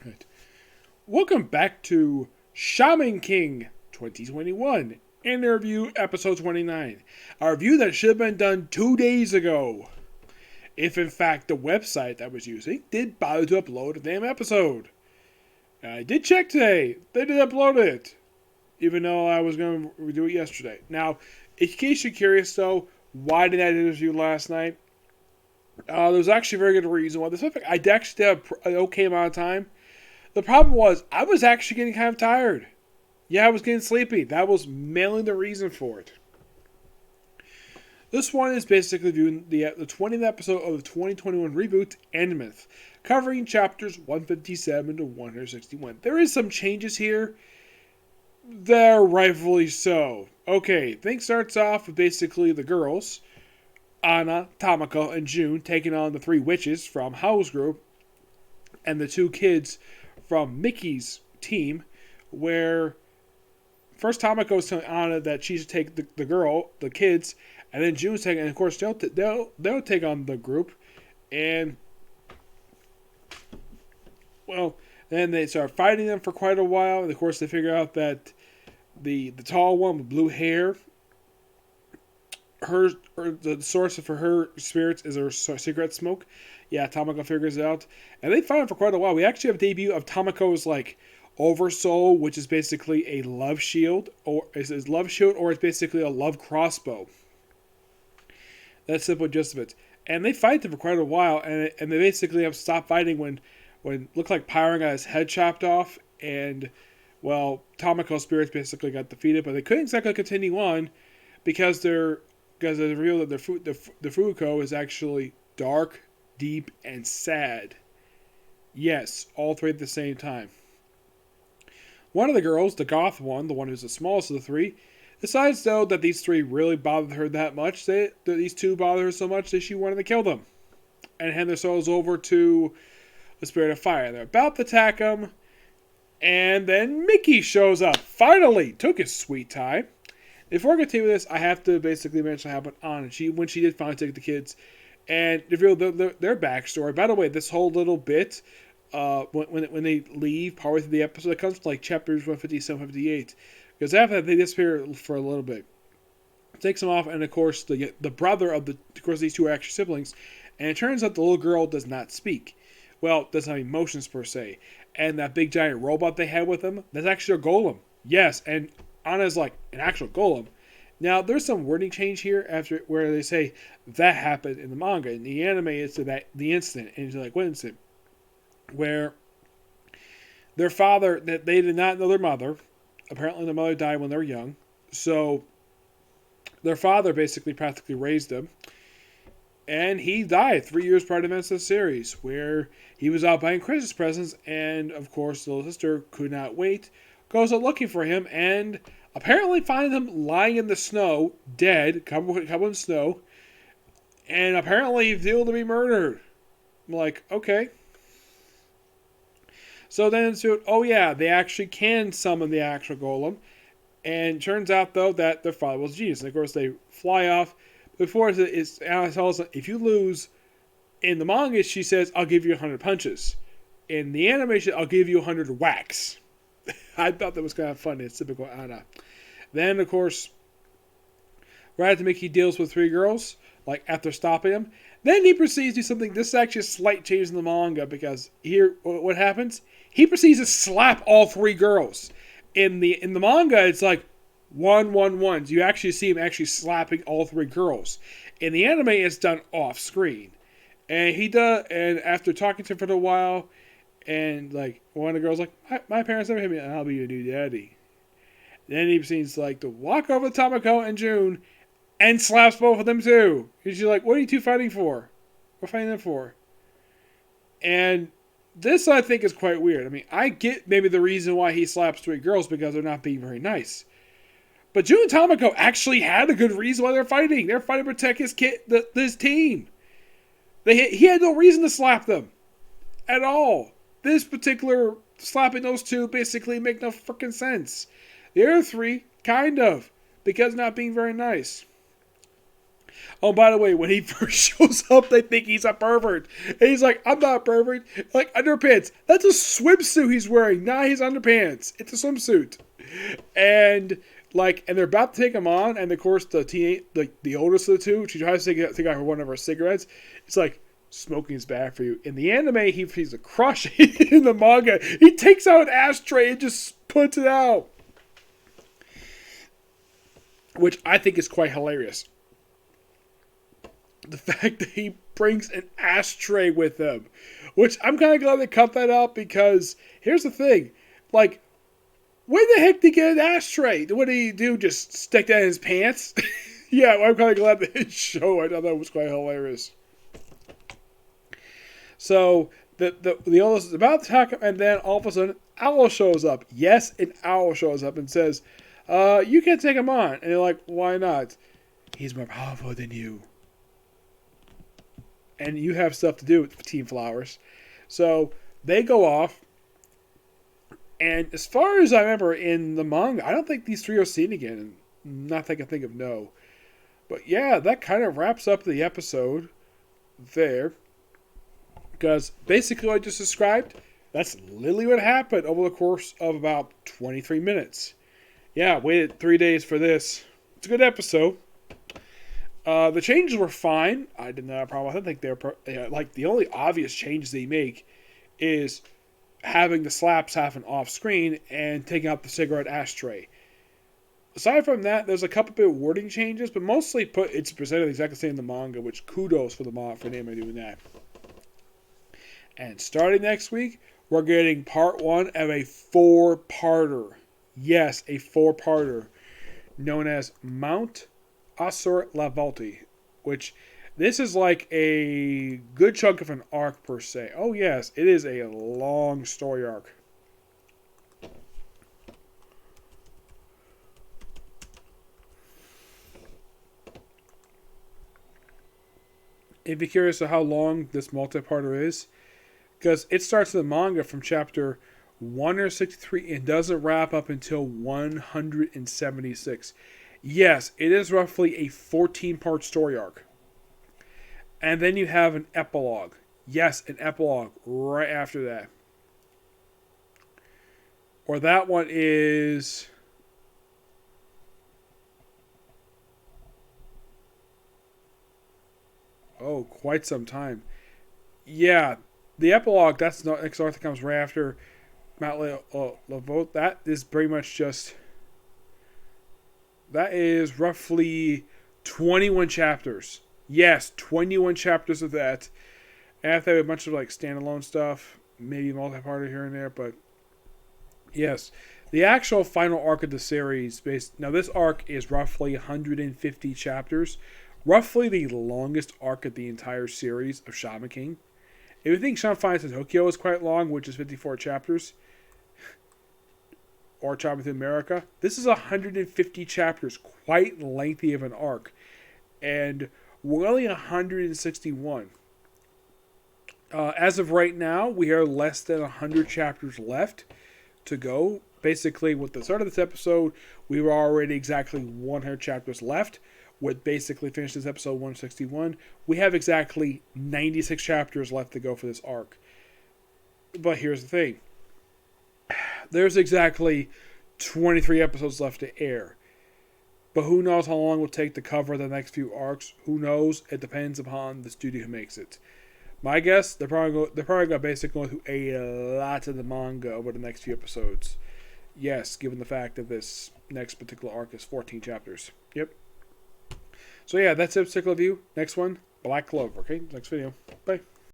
Right. Welcome back to Shaman King 2021, interview episode 29. A review that should have been done 2 days ago. If in fact the website I was using did bother to upload a damn episode. I did check today. They did upload it. Even though I was going to do it yesterday. Now, in case you're curious though, why did I interview last night? There's actually a very good reason why. I actually did an okay amount of time. The problem was, I was actually getting kind of tired. Yeah, I was getting sleepy. That was mainly the reason for it. This one is basically viewing the 20th episode of the 2021 reboot, Emeth, covering chapters 157 to 161. There is some changes here. They're rightfully so. Okay, things starts off with basically the girls, Anna, Tamako, and June, taking on the three witches from House Group, and the two kids from Mickey's team, where first Tamako is telling Anna that she should take the kids, and then June's taking, and of course they'll take on the group, and well, then they start fighting them for quite a while, and of course they figure out that the tall one with blue hair, the source for her spirits is her cigarette smoke. Yeah, Tamako figures it out. And they fight for quite a while. We actually have a debut of Tamako's Oversoul, which is basically a love shield, or it's basically a love crossbow. That's simple gist of it. And they fight them for quite a while, and they basically have stopped fighting when looked like Pyron got his head chopped off, and well, Tamako's spirits basically got defeated, but they couldn't exactly continue on because they revealed that the Fuko is actually dark, deep, and sad. Yes, all three at the same time. One of the girls, the goth one, the one who's the smallest of the three, decides though that these three really bothered her that much, that these two bothered her so much that she wanted to kill them and hand their souls over to the Spirit of Fire. They're about to attack them, and then Mickey shows up. Finally, took his sweet time. Before I continue with this, I have to basically mention what happened on when she did finally take the kids and reveal their backstory. By the way, this whole little bit, when they leave partway through the episode, it comes from chapters 157, 158. Because after that, they disappear for a little bit. It takes them off, and of course, the brother of these two are actually siblings. And it turns out the little girl does not speak. Well, doesn't have emotions per se. And that big giant robot they had with them, that's actually a golem. Yes, and Anna's like an actual golem. Now, there's some wording change here after where they say that happened in the manga. In the anime, it's the incident. And it's like, what incident? Where their father, that they did not know their mother. Apparently, the mother died when they were young. So, their father basically practically raised them. And he died 3 years prior to the events of the series, where he was out buying Christmas presents. And, of course, the little sister could not wait. Goes out looking for him, and apparently finds him lying in the snow, dead, covered in snow, and apparently due to be murdered. I'm like, okay. So then they actually can summon the actual golem, and turns out though that their father was a genius. And of course they fly off. Before Anna tells them, if you lose, in the manga she says, I'll give you 100 punches. In the animation, I'll give you 100 whacks. I thought that was kind of funny. It's typical Anna. Then, of course, right after Mickey deals with three girls, after stopping him, then he proceeds to do something. This is actually a slight change in the manga because here, what happens? He proceeds to slap all three girls. In the manga, it's like 1-1-1. You actually see him actually slapping all three girls. In the anime, it's done off screen, and he does. And after talking to him for a while. And, one of the girls my parents never hit me, and I'll be your new daddy. Then he proceeds, to walk over to Tamako and June and slaps both of them, too. He's like, what are you two fighting for? What are fighting them for? And this, I think, is quite weird. I mean, I get maybe the reason why he slaps three girls because they're not being very nice. But June and Tamako actually had a good reason why they're fighting. They're fighting to protect his team. He had no reason to slap them. At all. This particular slapping those two basically make no freaking sense. The other three, kind of, because not being very nice. Oh, by the way, when he first shows up, they think he's a pervert. And he's like, I'm not a pervert. Like, underpants. That's a swimsuit he's wearing. Not his underpants. It's a swimsuit. And, like, and they're about to take him on. And, of course, the oldest of the two, she tries to take out one of her cigarettes. It's like, smoking is bad for you. In the anime, he's a crush. In the manga, he takes out an ashtray and just puts it out. Which I think is quite hilarious. The fact that he brings an ashtray with him. Which I'm kind of glad they cut that out because here's the thing. Like, where the heck did he get an ashtray? What did he do? Just stick that in his pants? Yeah, well, I'm kind of glad they show it. I thought that was quite hilarious. So, the oldest is about to attack him, and then all of a sudden, Owl shows up. Yes, an owl shows up and says, you can't take him on. And they're like, why not? He's more powerful than you. And you have stuff to do with Team Flowers. So they go off. And as far as I remember in the manga, I don't think these three are seen again. Not that I can think of, no. But yeah, that kind of wraps up the episode there. Because basically what I just described, that's literally what happened over the course of about 23 minutes. Yeah, waited 3 days for this. It's a good episode. The changes were fine. I didn't have a problem. I think they're like the only obvious changes they make is having the slaps happen off screen and taking out the cigarette ashtray. Aside from that, there's a couple bit of wording changes, but mostly it's presented exactly the same in the manga, which kudos for the anime doing that. And starting next week, we're getting part 1 of a 4-parter. Yes, a 4-parter known as Mount Asur Lavalti, which this is like a good chunk of an arc per se. Oh yes, it is a long story arc. If you're curious of how long this multi-parter is, because it starts in the manga from chapter 163 and doesn't wrap up until 176. Yes, it is roughly a 14-part story arc. And then you have an epilogue. Yes, an epilogue right after that. Or that one is... oh, quite some time. Yeah, the epilogue, that's not next arc that comes right after Mount Lavote. That is pretty much just... that is roughly 21 chapters. Yes, 21 chapters of that. And I have to have a bunch of like standalone stuff, maybe multi-parter here and there, but yes, the actual final arc of the series, now this arc is roughly 150 chapters, roughly the longest arc of the entire series of Shaman King. If you think Shaman Finds in Tokyo is quite long, which is 54 chapters, or Shaman Through America, this is 150 chapters, quite lengthy of an arc, and we're only 161. As of right now, we are less than 100 chapters left to go. Basically, with the start of this episode, we were already exactly 100 chapters left. With basically finished this episode 161, we have exactly 96 chapters left to go for this arc. But here's the thing. There's exactly 23 episodes left to air. But who knows how long it will take to cover the next few arcs? Who knows? It depends upon the studio who makes it. My guess, they're probably going to basically go through a lot of the manga over the next few episodes. Yes, given the fact that this next particular arc is 14 chapters. Yep. So yeah, that's it, particular view. Next one, Black Clover. Okay, next video. Bye.